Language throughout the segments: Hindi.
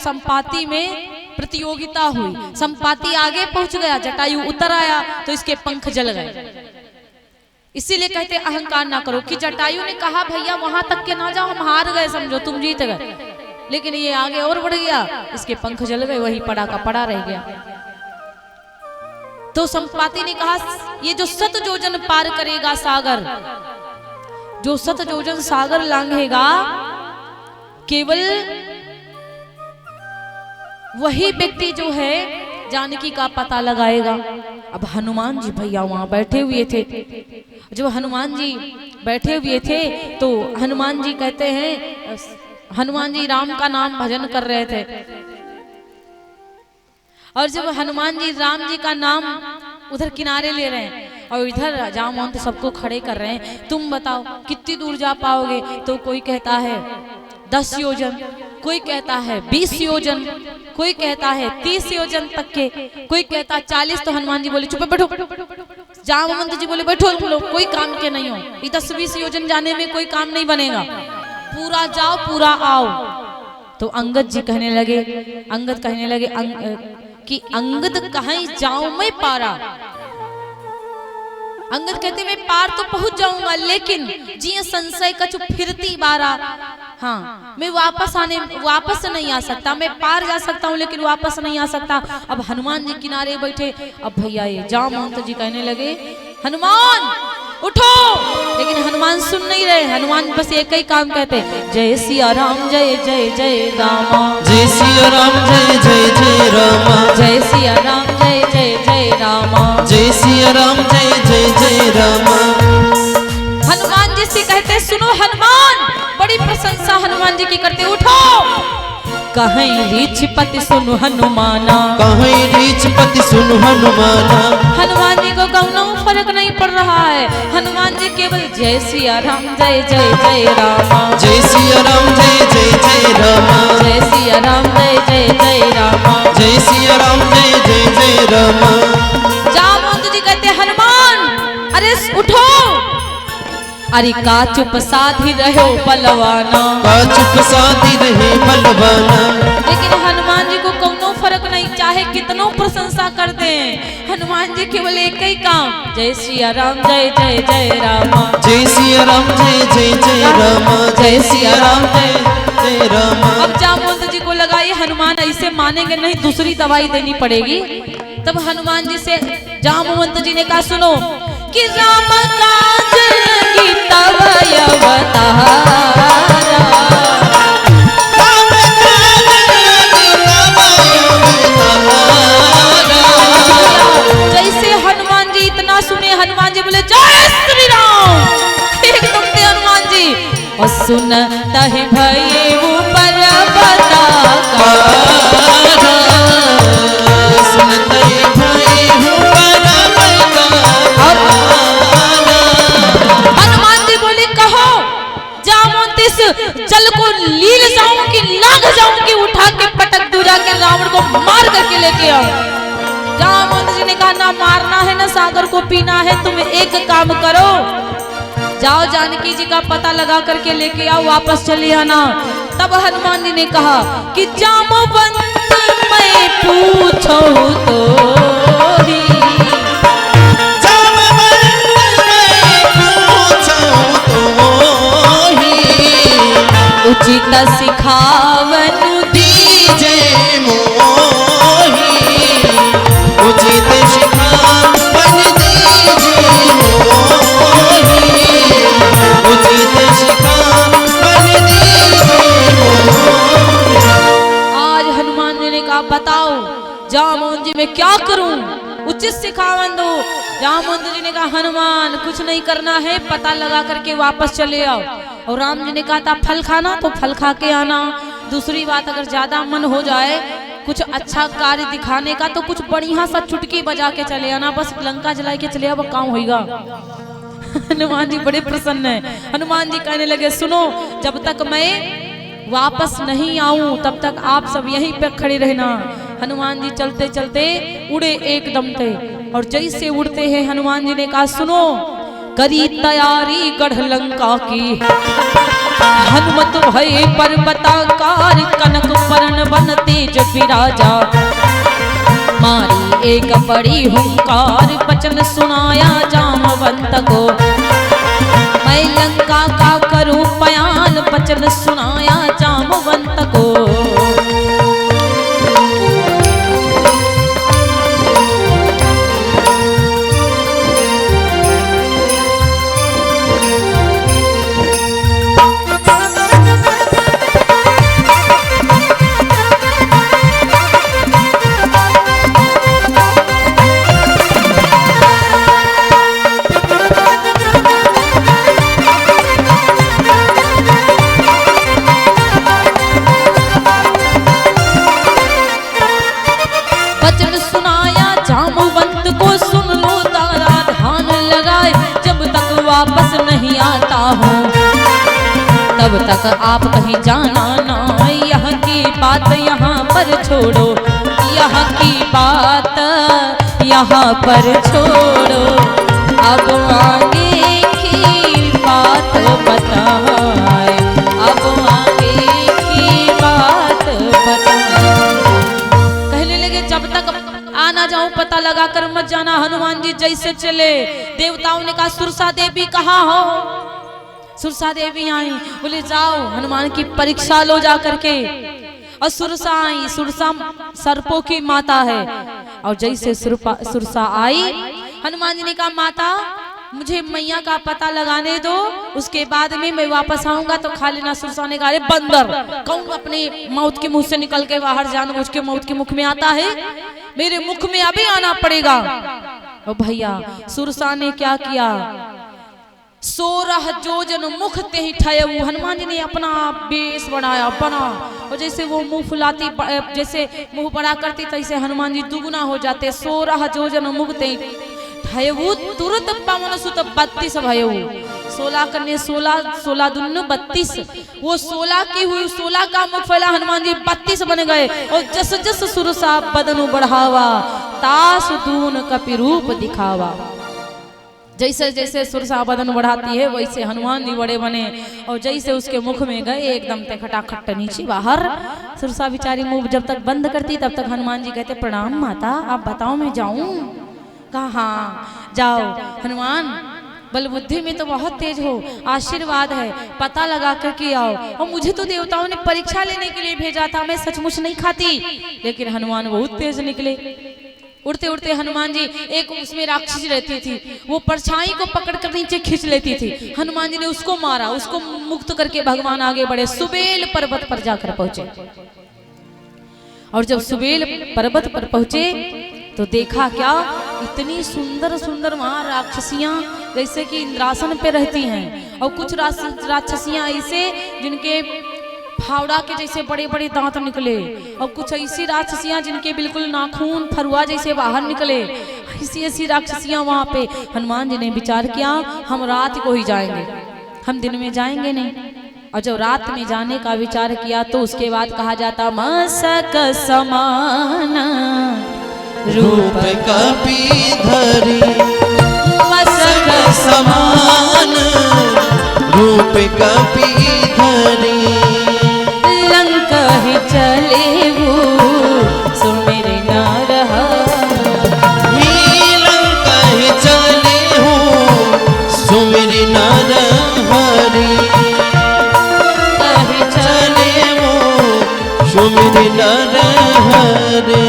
संपाति में प्रतियोगिता हुई, संपाति आगे पहुंच गया, जटायु उतर आया तो इसके पंख जल गए। इसीलिए कहते अहंकार ना करो। कि जटायु ने कहा भैया वहां तक के ना जाओ, हम हार गए, समझो तुम जीत गए, लेकिन ये आगे और बढ़ गया, इसके पंख जल गए, वही पड़ा का पड़ा रह गया। तो संपाति ने कहा ये जो 7 योजन पार करेगा सागर, जो 7 योजन सागर लांघेगा, केवल वही व्यक्ति जो है जानकी का पता लगाएगा। अब हनुमान जी भैया वहां बैठे हुए थे। जब हनुमान जी बैठे हुए थे तो हनुमान जी कहते हैं, हनुमान जी राम का नाम भजन कर रहे थे, और जब हनुमान जी राम जी का नाम उधर किनारे ले रहे हैं और इधर जामवंत सबको खड़े कर रहे हैं, तुम बताओ कितनी दूर जा पाओगे? तो कोई कहता है 10 योजन, कोई कहता है 20 योजन, कोई कहता है 30 योजन तक के, कोई कहता 40। तो हनुमान जी बोले चुप बैठो। जामवंत जी बोले बैठो तुम लोग, कोई काम के नहीं हो, 10-20 योजन जाने में कोई काम नहीं बनेगा, पूरा जाओ पूरा आओ। तो अंगद जी कहने लगे, कि अंगद कहीं जाऊं मैं पारा। अंगद कहते मैं पार तो पहुंच जाऊंगा, लेकिन जी संशय कछु फिरती बारा, हाँ मैं वापस नहीं आ सकता। मैं पार जा सकता हूँ लेकिन वापस नहीं आ सकता। अब हनुमान जी किनारे बैठे। अब भैया ये जामवंत जी कहने लगे हनुमान उठो, लेकिन हनुमान सुन नहीं रहे। हनुमान बस एक ही काम कहते, जय सिया राम जय जय जय रामा, जय सिया राम जय जय जय रामा, जय सिया राम जय जय जय रामा, जय सिया राम जय जय जय रामा। हनुमान जी से कहते सुनो हनुमान, बड़ी प्रशंसा हनुमान जी की करते, उठो कहीं रीछपति सुनु हनुमाना, कहीं रीछपति सुनु हनुमाना। हनुमान जी को कौनो फर्क नहीं पड़ रहा है, हनुमान जी केवल जय सिया राम जय जय जय रामा, जय सिया राम जय जय जय रामा, जय सिया राम जय जय जय रामा, जय सिया राम जय जय जय रामा। जामवंत जी कहते हनुमान अरे उठो, अरे का चुप साधी रहो बलवाना, का चुप साधी रहे बलवाना। लेकिन हनुमान जी को कौनो फर्क नहीं, चाहे कितनों प्रशंसा कर दें, हनुमान जी केवल एक ही काम, जय सिया राम जय जय जय रामा, जय सिया राम जय जय जय रामा, जय सिया राम जय जय रामा। अब जामवंत जी को लगा ये हनुमान ऐसे मानेंगे नहीं, दूसरी दवाई देनी पड़ेगी। तब हनुमान जी से जामवंत जी ने कहा सुनो कि राम काज लगी तब अवतारा, जैसे हनुमान जी इतना सुने, हनुमान जी बोले जय श्री राम, एकदम से हनुमान जी और सुनता है भई ऊपर बता हनुमान जी बोले कहो जामवंत इस जल को लील जाऊं कि लांघ जाऊं कि उठा के पटक दूं जाके रावण को मार करके लेके आओ। जामवंत जी ने कहा ना मारना है ना सागर को पीना है, तुम एक काम करो, जाओ जानकी जी का पता लगा करके लेके आओ, वापस चले आना। तब हनुमान जी ने कहा कि जामवंत मैं पूछो तो ही, उचित सिखावन दीजे मोही, उचित सिखावन दीजे मोही, उचित सिखावन दीजे मोही। आज हनुमान जी ने कहा बताओ जामवंत जी मैं क्या करूं, उचित सिखावन दो। जामवंत जी ने कहा हनुमान कुछ नहीं करना है, पता लगा करके वापस चले आओ। और राम जी ने कहा था फल खाना तो फल खा के आना। दूसरी बात अगर ज्यादा मन हो जाए कुछ अच्छा कार्य दिखाने का तो कुछ बढ़िया सा चुटकी बजा के चले आना, बस लंका जला के चले आओ काम होगा। हनुमान जी बड़े प्रसन्न है। हनुमान जी कहने लगे सुनो जब तक मैं वापस नहीं आऊं तब तक आप सब यहीं पे खड़े रहना। हनुमान जी चलते चलते उड़े एकदम थे, और जैसे उड़ते हैं हनुमान जी ने कहा सुनो करी तैयारी गढ़ लंका की, हनुमत भय पर्वताकार कनक परण बन तेज विराजा। मारी एक बड़ी हुंकार वचन सुनाया जामवंत को। मैं लंका का करूं बयान वचन सुनाया जामवंत को। वापस नहीं आता हूँ तब तक आप कहीं जाना ना। यहाँ की बात यहाँ पर छोड़ो, यहाँ की बात यहाँ पर छोड़ो। अब आगे की बात बताए, अब आगे की बात बताए। कहने लगे जब तक आना जाऊं पता लगा कर मत जाना। हनुमान जी जैसे चले, देवताओं ने कहा सुरसा देवी कहाँ हो? सुरसा देवी आई, बोले जाओ हनुमान की परीक्षा लो जा करके। और सुरसा आई, सुरसा सर्पों की माता है। और जैसे सुरसा आई, हनुमान जी ने कहा माता मुझे मैया का पता लगाने दो, उसके बाद में मैं वापस आऊंगा तो खा लेना। सुरसा ने कहा बंदर कौन अपने मौत के मुंह से निकल के बाहर जानबूझ के मौत के मुख में आता है? मेरे मुख में अभी आना पड़ेगा। ओ भैया सुरसा ने क्या किया, 16 जोजन मुख ते ही ठयऊ। हनुमान जी ने अपना बेस बनाया बना, और जैसे वो मुंह फुलाती, जैसे मुंह बड़ा करती तैसे हनुमान जी दुगुना हो जाते। 16 जोजन मुख ते ठयऊ तुरंत पवन सुत 32 भयऊ। 16 करने 16 दुन्नु 32, वो 16 की हुई 16 का मुख फैला, हनुमान जी 32 बन गए। और जस जस सुरसा बदनु बढ़ावा, तास दून कपि रूप दिखावा। जैसे जैसे सुरसा बदन बढ़ाती है वैसे हनुमान जी बड़े बने। और जैसे उसके मुख में गए एकदम ते खटाखट नीचे बाहर। सुरसा बिचारी मुंह जब तक बंद करती तब तक हनुमान जी कहते प्रणाम माता, आप बताओ मैं जाऊं? कहा हाँ जाओ। हनुमान बल बुद्धि में तो बहुत तेज हो, आशीर्वाद है, पता लगा करके आओ। और मुझे तो देवताओं ने परीक्षा लेने के लिए भेजा था, मैं सचमुच नहीं खाती। लेकिन हनुमान बहुत तेज निकले। उड़ते उड़ते हनुमान जी, एक उसमें राक्षसी रहती थी, वो परछाई को पकड़ कर नीचे खींच लेती थी। हनुमान जी ने उसको मारा, उसको मुक्त करके भगवान आगे बढ़े, सुबेल पर्वत पर जाकर पहुंचे। और जब सुबेल पर्वत पर पहुंचे तो देखा क्या, इतनी सुंदर सुंदर वहां राक्षसियां जैसे कि इंद्रासन पे रहती हैं। और कुछ राक्षसियां ऐसे जिनके फावड़ा के जैसे बड़े बड़े दांत निकले। और कुछ ऐसी राक्षसियां जिनके बिल्कुल नाखून फरुआ जैसे बाहर निकले। ऐसी ऐसी राक्षसियां वहां पे। हनुमान जी ने विचार किया हम रात को ही जाएंगे, हम दिन में जाएंगे नहीं। और जब रात में जाने का विचार किया तो उसके बाद कहा जाता मसक समान रूप कपिधरी, मसक समान रूप कपिधरी। लंका ही चले वो सुमेर न रहा, लंका ही चले हो सुमेर न हरी। कहीं चले वो सुमेर न हरे।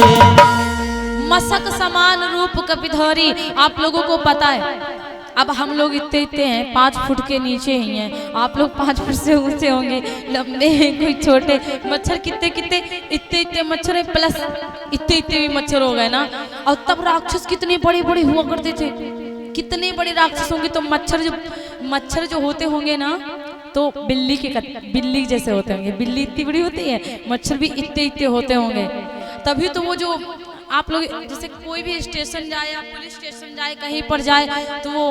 मसक समान रूप कपिधरी। आप लोगों को पता है अब हम लोग इतने इतने हैं, 5 फुट के नीचे ही हैं। आप लोग 5 फुट से ऊंचे होंगे, लंबे हैं, कोई छोटे। मच्छर कितने कितने इतने इतने मच्छर है, प्लस इतने इतने भी मच्छर हो गए ना। और तब राक्षस कितने बड़े बड़े हुआ करते थे, कितने बड़े राक्षस होंगे। तो मच्छर जो होते होंगे ना तो बिल्ली जैसे होते होंगे। बिल्ली इतनी बड़ी होती है, मच्छर भी इतने इतने होते होंगे। तभी तो वो जो आप लोग जैसे कोई भी स्टेशन जाए या पुलिस स्टेशन जाए, कहीं पर जाए तो वो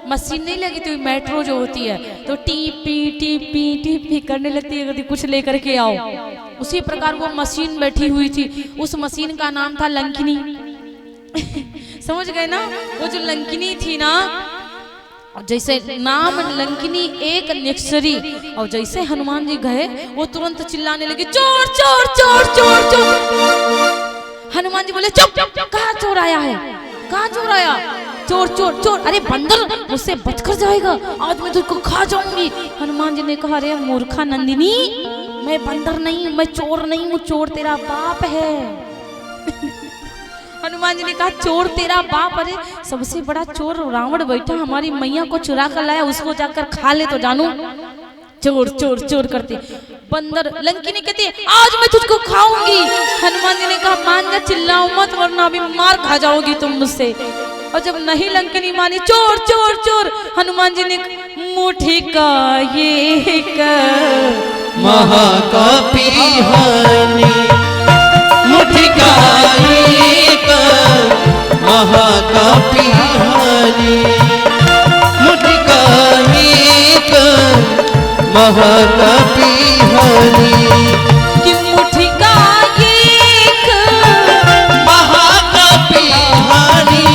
मशीन नहीं लगी तो मेट्रो जो होती है तो टी करने लगती है, कुछ लेकर के आओ। उसी प्रकार वो मशीन बैठी हुई थी, उस मशीन का नाम था लंकिनी। समझ गए ना? वो जो लंकिनी थी ना और जैसे नाम लंकिनी एक निक्षरी, और जैसे हनुमान जी गए वो तुरंत चिल्लाने लगे चोर चोर चोर चोर चोर। हनुमान जी बोले चुप, कहाँ चोर आया है, कहाँ चोर आया, चोर चोर चोर, अरे बंदर मुझसे बचकर जाएगा, आज मैं तुझको खा जाऊंगी। हनुमान जी ने कहा अरे मूर्खा नंदिनी, मैं बंदर नहीं, मैं चोर नहीं हूँ, चोर तेरा बाप है। हनुमान जी ने कहा चोर तेरा बाप, अरे सबसे बड़ा चोर रावण बैठा हमारी मैया को चुरा कर लाया, उसको जाकर खा ले तो जानू। चोर चोर चोर करते बंदर। लंकिनी कहती आज मैं तुझको खाऊंगी। हनुमान जी ने कहा मान जा, चिल्लाओ मत वरना अभी मार खा जाओगी तुम मुझसे। और जब नहीं लंकिनी मानी चोर चोर चोर, हनुमान जी ने मुट्ठी का ये महाकापी हानि, मुट्ठी का एक महाकापी हानि, मुट्ठी का एक महाकापी हानि, कि मुट्ठी का एक महाकापी हानि,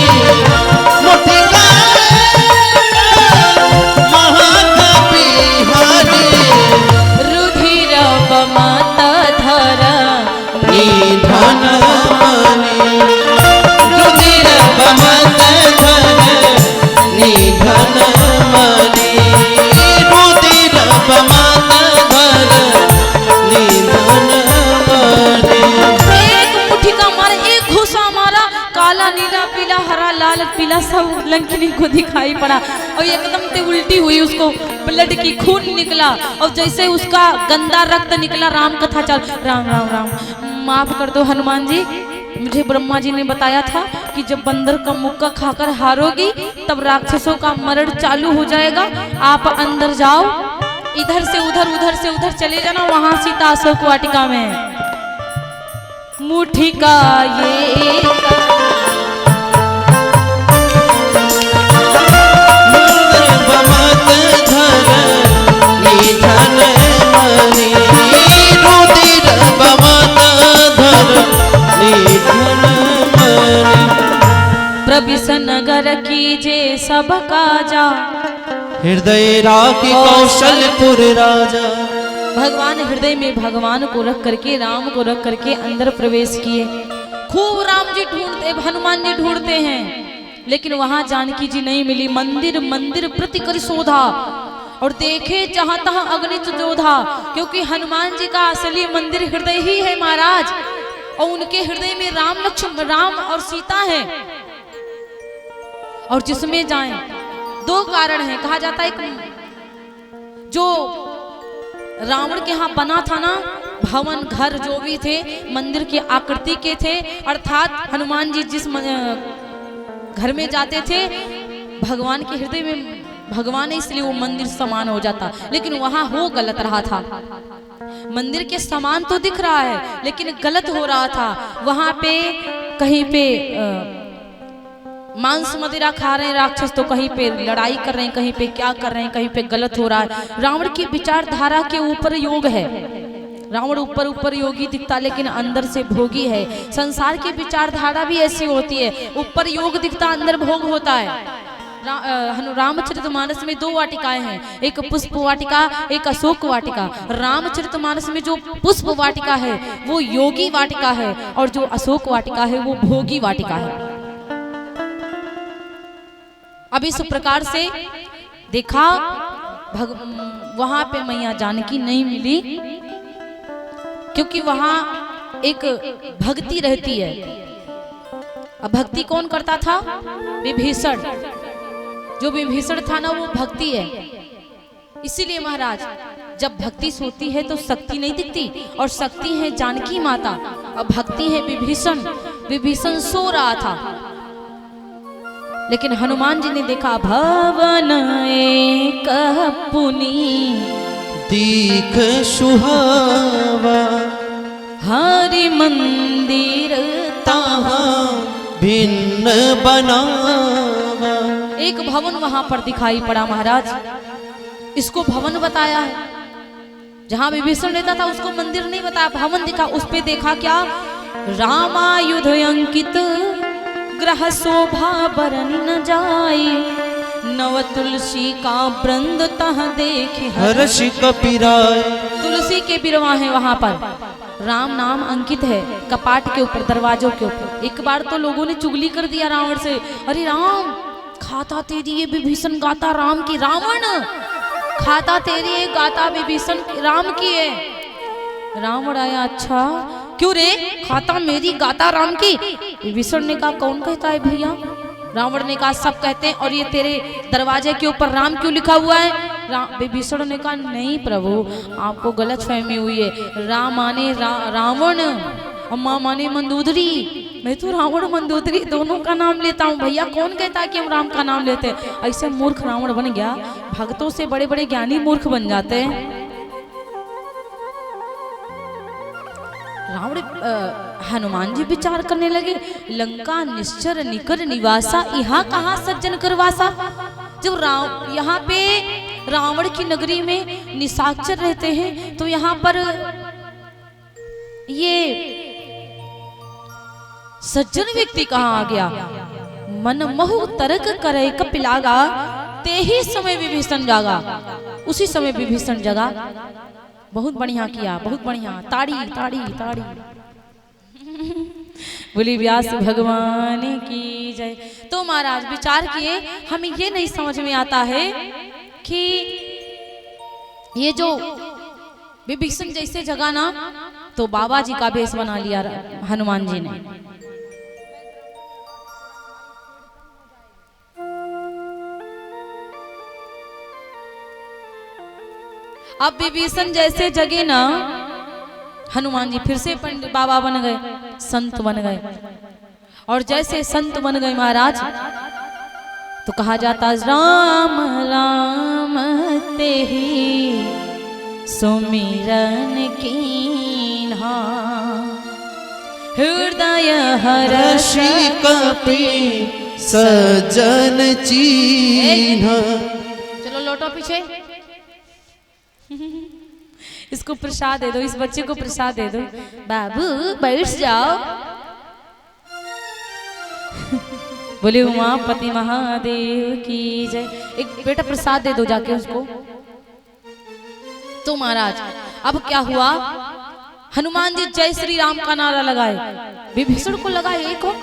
मुट्ठी का महाकापी हानि, रुधिर बमत धर निधन मणि, रुधिर बमत धर निधन मणि, रुधिर बमत धर निधन मणि। एक मुट्ठी का मारा, एक घुसा मारा, काला नीला पीला हरा लाल पीला सब लंकिनी को दिखाई पड़ा और एकदम से उल्टी हुई, उसको ब्लड की खून निकला और जैसे उसका गंदा रक्त निकला राम कथा चल। राम राम राम, माफ कर दो हनुमान जी, मुझे ब्रह्मा जी ने बताया था कि जब बंदर का मुक्का खाकर हारोगी तब राक्षसों का मरण चालू हो जाएगा। आप अंदर जाओ, इधर से उधर चले जाना, वहां सीता अशोक वाटिका में। मुट्ठी का ये प्रविश नगर कीजे सब काजा, हृदय राखी कौशलपुर राजा। भगवान हृदय में भगवान को रख करके, राम को रख करके अंदर प्रवेश किए। खूब राम जी ढूंढते, हनुमान जी ढूंढते हैं, लेकिन वहां जानकी जी नहीं मिली। मंदिर मंदिर प्रति कर शोधा और देखे जहां तहां अग्नि जोधा, क्योंकि हनुमान जी का असली मंदिर हृदय ही है महाराज, और उनके हृदय में राम लक्ष्मण राम और सीता है। और जिसमें जाएं दो कारण हैं, कहा जाता है जो रावण के यहाँ बना था ना भवन घर जो भी थे मंदिर की आकृति के थे, अर्थात हनुमान जी जिस घर में जाते थे भगवान के हृदय में भगवान है, इसलिए वो मंदिर समान हो जाता, लेकिन वहां हो गलत रहा था। मंदिर के समान तो दिख रहा है लेकिन गलत हो रहा था। वहां पे कहीं पे मांस मदिरा खा रहे हैं राक्षस, तो कहीं पे लड़ाई कर रहे हैं, कहीं पे क्या कर रहे हैं, कहीं पे गलत हो रहा है। रावण की विचारधारा के ऊपर योग है, रावण ऊपर योगी दिखता लेकिन अंदर से भोगी है। संसार की विचारधारा भी ऐसी होती है, ऊपर योग दिखता अंदर भोग होता है। रामचरितमानस में दो वाटिकाएं हैं, एक पुष्प वाटिका एक अशोक वाटिका। रामचरितमानस में जो पुष्प वाटिका है वो योगी वाटिका है और जो अशोक वाटिका है वो भोगी वाटिका है। अब इस प्रकार से देखा वहां पे मैया जानकी नहीं मिली, क्योंकि वहां एक भक्ति रहती है। अब भक्ति कौन करता था? विभीषण। जो विभीषण था ना वो भक्ति है। इसीलिए महाराज जब भक्ति सोती है तो शक्ति नहीं दिखती, और शक्ति है जानकी माता और भक्ति है विभीषण। विभीषण सो रहा था लेकिन हनुमान जी ने देखा भवन एक पुनी दीख सुहावा, हरि मंदिर ताहाँ भिन्न बनावा। एक भवन वहां पर दिखाई पड़ा महाराज, इसको भवन बताया है। जहां विभीषण रहता था उसको मंदिर नहीं बताया, भवन दिखा। उस पे देखा क्या? रामायुध अंकित ग्रह शोभा बरन न जाए, नव तुलसी का वृंद तह देखे हर्ष कपिराय। तुलसी के बिरवा है वहां पर, राम नाम अंकित है कपाट के ऊपर, दरवाजों के ऊपर। एक बार तो लोगों ने चुगली कर दिया रावण से, अरे राम खाता तेरी ये विभीषण गाता राम की, रावण खाता तेरी ये गाता विभीषण राम की है। रावण आया, अच्छा क्यों रे, खाता मेरी गाता राम की। विभीषण ने कहा कौन कहता है भैया। रावण ने कहा सब कहते हैं, और ये तेरे दरवाजे के ऊपर राम क्यों लिखा हुआ है। विभीषण ने कहा नहीं प्रभु, आपको गलत फहमी हुई है। राम माने रावण, अम्मा माने मंदोदरी। मैं तो रावण मंदोदरी दोनों का नाम लेता हूँ भैया, कौन कहता है कि हम राम का नाम लेते हैं। ऐसे मूर्ख रावण बन गया। भक्तों से बड़े बड़े ज्ञानी मूर्ख बन जाते हैं। रावण हनुमान जी विचार करने लगे, लंका निश्चर निकर निवासा, यहाँ कहाँ सज्जन करवासा। जब यहाँ पे रावण की नगरी में निशाचर रहते हैं, तो यहाँ पर ये सज्जन व्यक्ति कहाँ आ गया। मन महु तरक करे कपिलागा, ते ही समय विभीषण जागा। उसी समय विभीषण जगा। बहुत बढ़िया किया, बहुत बढ़िया, ताड़ी ताड़ी ताड़ी। बोली व्यास भगवान की जय। तो महाराज विचार किए, हमें ये नहीं समझ में आता है कि ये जो विभीषण जैसे जगह ना, तो बाबा जी का भेष बना लिया हनुमान जी ने। अब विभीषण जैसे जगे ना, हनुमान जी फिर से पंडित बाबा बन गए, संत बन गए। और जैसे संत बन गए महाराज, तो कहा जाता राम राम ते ही सुमिरन कीन्हा, हृदय हर्ष कपि सज्जन चीन्हा। चलो लौटो पीछे। इसको प्रसाद दे दो, इस बच्चे को प्रसाद दे दो। बाबू बैठ जाओ। बोले उमापति महादेव की जय। एक बेटा प्रसाद दे दो जाके उसको। तो महाराज अब क्या हुआ, हनुमान जी जय श्री राम का नारा लगाए। विभीषण को लगा ये कौन।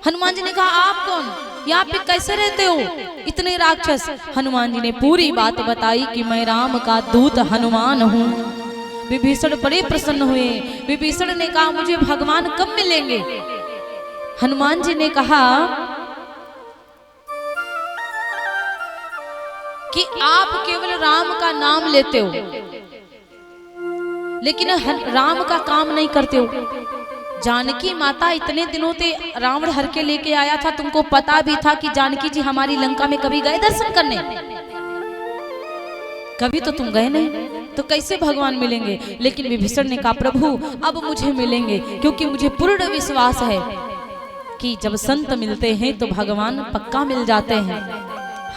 हनुमान जी ने कहा आप कौन, यहाँ पे कैसे रहते हो इतने राक्षस। हनुमान जी ने पूरी बात बताई कि मैं राम का दूत हनुमान हूँ। विभीषण बड़े प्रसन्न हुए। विभीषण ने कहा मुझे भगवान कब मिलेंगे। हनुमान जी ने कहा कि आप केवल राम का नाम लेते हो, लेकिन राम का काम नहीं करते हो। जानकी माता इतने दिनों से रावण हर के लेके आया था, तुमको पता भी था कि जानकी जी हमारी लंका में कभी गए दर्शन करने? कभी तो तुम गए नहीं, तो कैसे भगवान मिलेंगे। लेकिन विभीषण ने कहा प्रभु अब मुझे मिलेंगे, क्योंकि मुझे पूर्ण विश्वास है कि जब संत मिलते हैं तो भगवान पक्का मिल जाते हैं।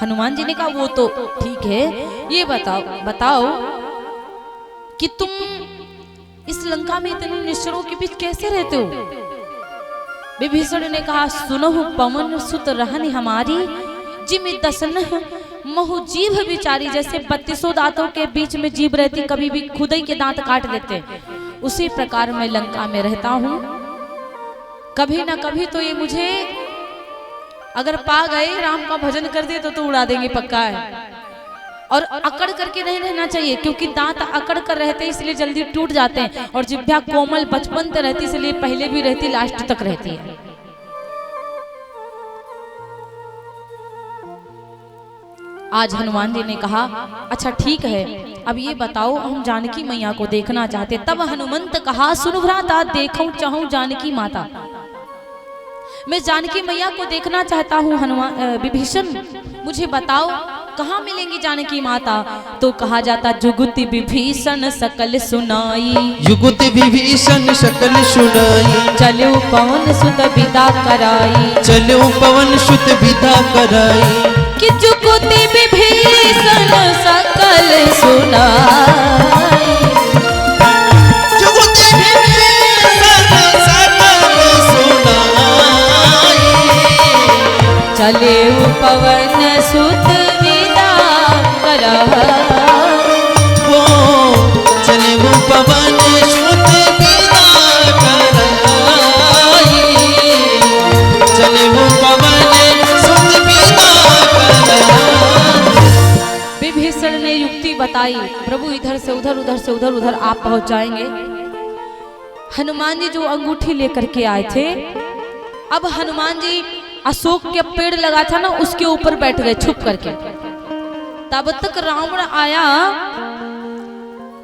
हनुमान जी ने कहा वो तो ठीक है, ये बताओ कि तुम इस लंका में इतने निश्चरों के बीच कैसे रहते हो। विभीषण ने कहा सुनो पवन सुत रहनी हमारी, जिम दसन महु जीभ विचारी। जैसे 32 दांतों के बीच में जीभ रहती, कभी भी खुद ही के दांत काट देते, उसी प्रकार मैं लंका में रहता हूँ। कभी ना कभी तो ये मुझे अगर पा गए, राम का भजन कर दे तो उड़ा देंगे पक्का है। और अकड़ करके नहीं रहना चाहिए, क्योंकि दांत अकड़ कर रहते हैं इसलिए जल्दी टूट जाते हैं, और जिह्वा कोमल बचपन से रहती इसलिए पहले भी रहती लास्ट तक रहती है। आज हनुमान जी ने कहा अच्छा ठीक है, अब ये बताओ हम जानकी मैया को देखना चाहते। तब हनुमंत कहा सुन भ्राता देखूं चाहूं जानकी माता। मैं जानकी मैया को देखना चाहता हूँ। विभीषण मुझे बताओ कहाँ मिलेंगी जानकी माता। तो कहा जाता जुगुति विभीषण सकल सुनाई, जुगुति विभीषण सकल सुनाई। चलो पवन सुत विदा कराई, चलो पवन सुत विदा कराई। कि जुगुति विभीषण सकल सुनाई, जुगुति विभीषण सकल सुनाई। चले पवन सुत बताई, प्रभु इधर से उधर, उधर से उधर, उधर आप पहुंच जाएंगे। हनुमान जी जो अंगूठी लेकर के आए थे, अब हनुमान जी अशोक के पेड़ लगा था ना, उसके ऊपर बैठ गए छुप करके। तब तक रावण आया,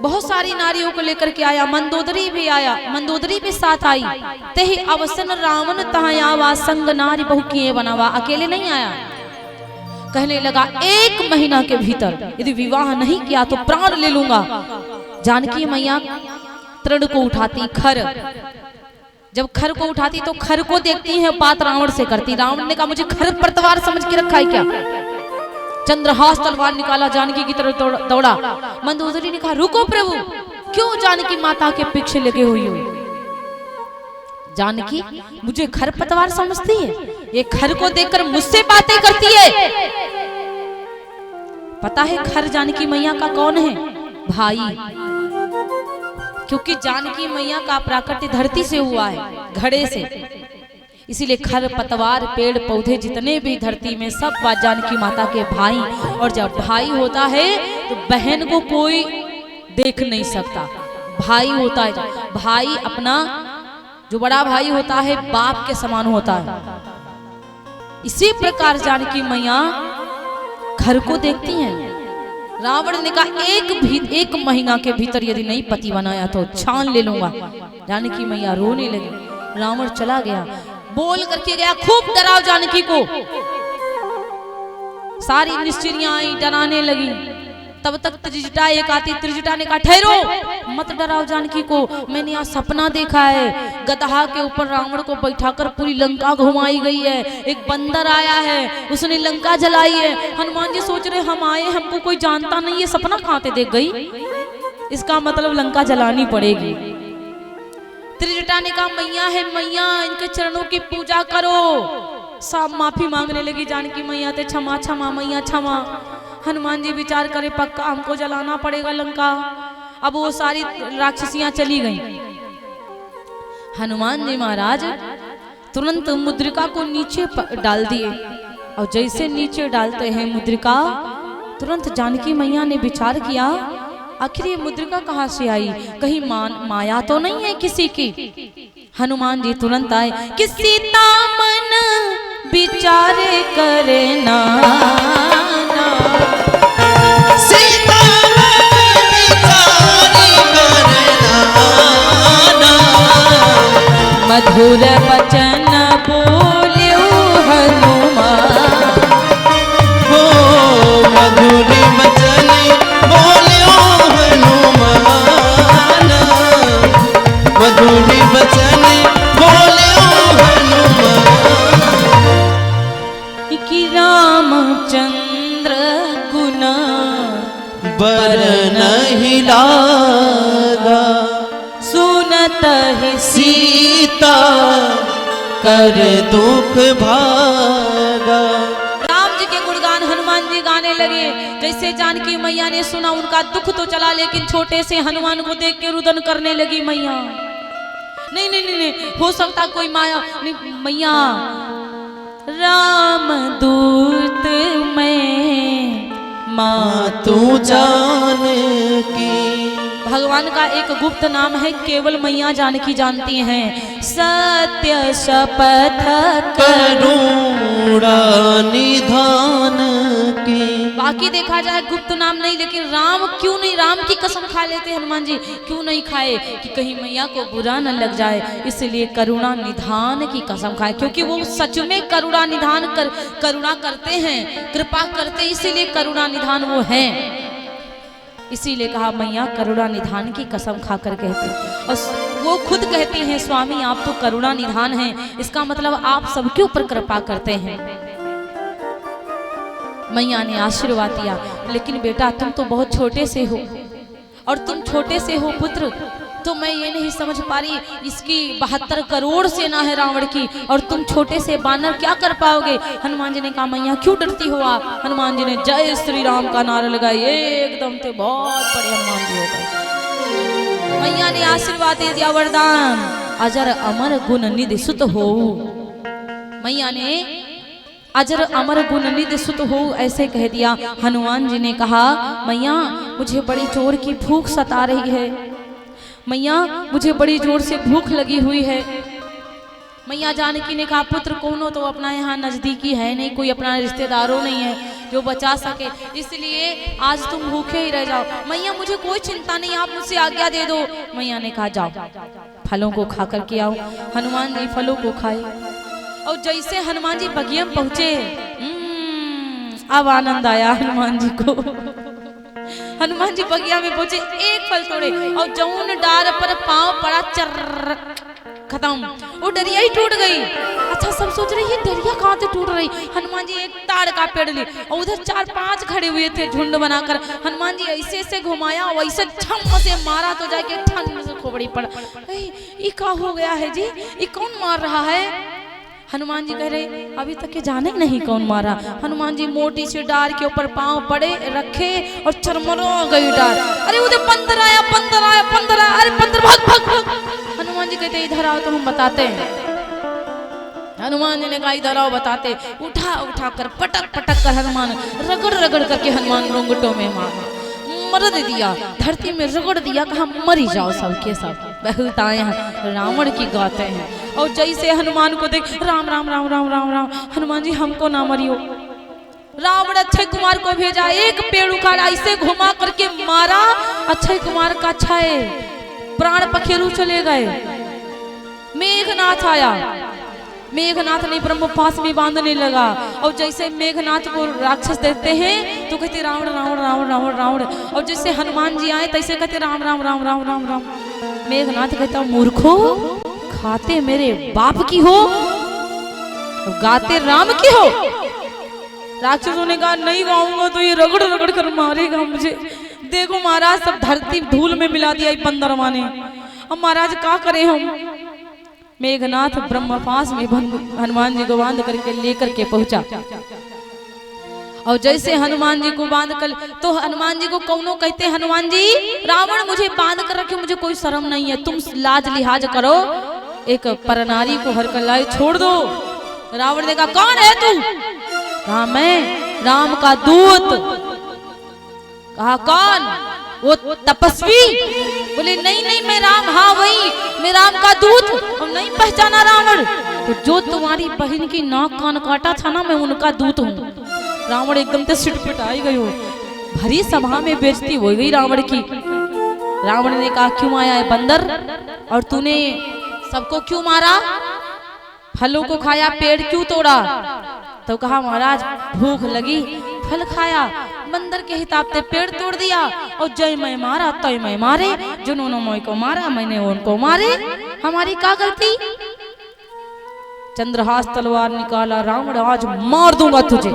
बहुत सारी नारियों को लेकर के आया, मंदोदरी भी आया, मंदोदरी भी साथ आई। तेहि अवसन रावण तहाँ आवा, संग नारी बहु किए बनावा। अकेले नहीं आया, कहने लगा 1 महीना के भीतर यदि विवाह नहीं किया तो प्राण ले लूंगा। जानकी मैया तृण को उठाती, खर, जब खर को उठाती तो खर को देखती है, बात रावण से करती। रावण ने कहा मुझे खर पर तलवार समझ के रखा है क्या? चंद्रहास तलवार निकाला, जानकी की तरफ दौड़ा। मंदोदरी ने कहा रुको प्रभु, क्यों जानकी माता के पीछे लगे हुई हो? जानकी मुझे खर पतवार समझती है, ये खर को देखकर मुझसे बातें करती है। पता है खर जानकी मैया का कौन है? भाई। क्योंकि जानकी मैया का प्राकृतिक धरती से हुआ है, घड़े से, इसीलिए खर पतवार पेड़ पौधे जितने भी धरती में सब बात जानकी माता के भाई। और जब भाई होता है तो बहन को कोई देख नहीं सकता, भाई होता है। भाई अपना जो बड़ा भाई होता है बाप के समान होता है। इसी प्रकार जानकी मैया खर को देखती हैं। रावण ने कहा 1 महीना के भीतर यदि नहीं पति बनाया तो छान ले लूंगा। जानकी मैया रोने लगी। रावण चला गया, बोल करके गया, खूब डराओ जानकी को। सारी निश्चरियां आई, डराने लगी। तब तक त्रिजटा एक आती, त्रिजटा ने कहा ठहरो, मत डराओ जानकी को, मैंने यहाँ सपना देखा है। गदहा के ऊपर रावण को बैठाकर पूरी लंका घुमाई गई है, एक बंदर आया है, उसने लंका जलाई है। हनुमान जी सोच रहे हम आए, हमको कोई जानता नहीं, ये सपना कहाँ से देख गई, इसका मतलब लंका जलानी पड़ेगी। त्रिजटा ने कहा मैया है मैया, इनके चरणों की पूजा करो। सब माफी मांगने लगी जानकी मैया ते, क्षमा क्षमा मैया क्षमा। हनुमान जी विचार करे पक्का हमको जलाना पड़ेगा लंका। अब वो सारी राक्षसियां चली गईं। हनुमान जी महाराज तुरंत मुद्रिका को नीचे डाल दिए, और जैसे नीचे डालते हैं मुद्रिका, तुरंत जानकी मैया ने विचार किया आखिर ये मुद्रिका कहाँ से आई, कहीं माया तो नहीं है किसी की। हनुमान जी तुरंत आए, किसी तामन विचारे करे ना, मधुर वचन बोल्यो हनुमान, हो मधुर वचन बोल्यो हनुमान, मधुर वचन बोल्यो हनुमान। कि रामचंद्र गुना बरनहि लागा, सुनत ही सीता कर दुख भागा। राम जी के गुणगान हनुमान जी गाने लगे। जैसे जानकी मैया ने सुना उनका दुख तो चला, लेकिन छोटे से हनुमान को देख के रुदन करने लगी मैया। नहीं नहीं नहीं, नहीं हो सकता कोई माया नहीं, मैया राम दूत में माँ तू जान की, भगवान का एक गुप्त नाम है, केवल मैया जानकी जानती हैं। सत्य शपथ करुणा निधान की। बाकी देखा जाए गुप्त नाम नहीं, लेकिन राम क्यों नहीं, राम की कसम खा लेते हनुमान जी, क्यों नहीं खाए कि कहीं मैया को बुरा न लग जाए, इसलिए करुणा निधान की कसम खाए, क्योंकि वो सच में करुणा निधान करुणा करते हैं, कृपा करते, इसीलिए करुणा निधान वो हैं। इसीलिए कहा मैया करुणा निधान की कसम खाकर कहते हैं। और वो खुद कहते हैं स्वामी आप तो करुणा निधान हैं, इसका मतलब आप सबके ऊपर कृपा करते हैं। मैया ने आशीर्वाद दिया, लेकिन बेटा तुम तो बहुत छोटे से हो, और तुम छोटे से हो पुत्र, तो मैं ये नहीं समझ पा रही, इसकी 72 करोड़ सेना है रावण की, और तुम छोटे से बानर क्या कर पाओगे। हनुमान जी ने कहा मैया क्यों डरती हो आप। हनुमान जी ने जय श्री राम का नारा लगाया, एकदम से बहुत बड़े हनुमान जी हो गए। मैया ने आशीर्वाद दे दिया, वरदान अजर अमर गुण निधि सुत हो। मैया ने अजर अमर गुण निधि सुत हो, ऐसे कह दिया। हनुमान जी ने कहा मैया मुझे बड़ी जोर की भूख सता रही है, मैया मुझे बड़ी जोर से भूख लगी हुई है। मैया जानकी ने कहा पुत्र कौनो तो अपना यहाँ नजदीकी है नहीं, कोई अपना रिश्तेदारों नहीं है जो बचा सके, इसलिए आज तुम भूखे ही रह जाओ। मैया मुझे कोई चिंता नहीं, आप मुझसे आज्ञा दे दो। मैया ने कहा जाओ फलों को खा कर के आओ। हनुमान जी फलों को खाए और जैसे हनुमान जी बगिया में पहुंचे, अब आनंद आया हनुमान जी को। हनुमान जी बगिया में पहुंचे, एक फल तोड़े और जौन डार पर पांव पड़ा, चर खत्म, वो डरिया ही टूट गई। अच्छा सब सोच रहे ये डरिया कहाँ से टूट रही। हनुमान जी एक ताड़ का पेड़ ली और उधर 4-5 खड़े हुए थे झुंड बनाकर। हनुमान जी ऐसे ऐसे घुमाया, वैसे छम से मारा तो जाके ठन से खोपड़ी पड़ा। ये क्या हो गया है जी, ये कौन मार रहा है। हनुमान जी कह रहे अभी तक के जाने नहीं कौन मारा। हनुमान जी मोटी सी डार के ऊपर पांव पड़े रखे और चरमरा गई डार। अरे उधर बंदर आया, बंदर आया, बंदर आया, अरे बंदर भाग भाग भाग। हनुमान जी कहते इधर आओ तो हम बताते हैं। हनुमान जी ने कहा इधर आओ बताते। उठा उठा कर पटक पटक कर हनुमान रगड़ रगड़ करके हनुमान रोंगटों में मारा, मर दिया, धरती में रगड़ दिया, कहा मरी जाओ सबके सब। बहुताएं रावण की गाते हैं। और जैसे हनुमान को देख राम राम राम राम राम राम, हनुमान जी हमको ना मरियो। रावण अक्षय कुमार को भेजा, एक पेड़ उखाड़ा ऐसे घुमा करके मारा, अक्षय कुमार का छाए प्राण पखेरु चले गए। मेघनाथ आया, मेघनाथ ने ब्रह्म पास में बांधने लगा और जैसे मेघनाथ को राक्षस देखते हैं तो कहते रावण रावण रावण रावण रावण, और जैसे हनुमान जी आए तैसे कहते राम राम राम राम राम राम। मेघनाथ कहता मूर्खो, खाते मेरे बाप की हो गाते राम की हो। राक्षसों ने कहा नहीं गाऊंगा तो ये रगड़ रगड़ कर मारेगा मुझे। देखो महाराज सब धरती धूल में मिला दिया बंदरवा ने, अब महाराज क्या करे हम। मेघनाथ ब्रह्मपास में हनुमान जी को बांध करके लेकर के पहुंचा और जैसे हनुमान जी को बांध कर, तो हनुमान जी को कौनो कहते हनुमान जी रावण मुझे बांध कर रखे, मुझे कोई शर्म नहीं है, तुम लाज लिहाज करो, एक परनारी को हर कलाई छोड़ दो। रावण ने कहा कौन है तू। कहा मैं राम का दूत। कहा कौन, वो तपस्वी। बोले नहीं नहीं मैं राम, हाँ वही मैं राम का दूत। और नहीं पहचाना रावण, तो जो तुम्हारी बहन की नाक कान काटा था ना मैं उनका दूत हूँ। रावण एकदम से सिटपिटाई गई हो, भरी सभा में बेइज्जती हो गई रावण की। रावण ने कहा क्यों आया है बंदर, और तूने सबको क्यों मारा, फलों को खाया, पेड़ क्यों तोड़ा। तो कहा महाराज भूख लगी, फल खाया, बंदर के हिसाब से पेड़ तोड़ दिया, और जय मैं मारा तय मैं मारे, जिन्होंने मैं को मारा मैंने उनको मारे, हमारी क्या गलती। चंद्रहास तलवार निकाला, रावण आज मार दूंगा तुझे।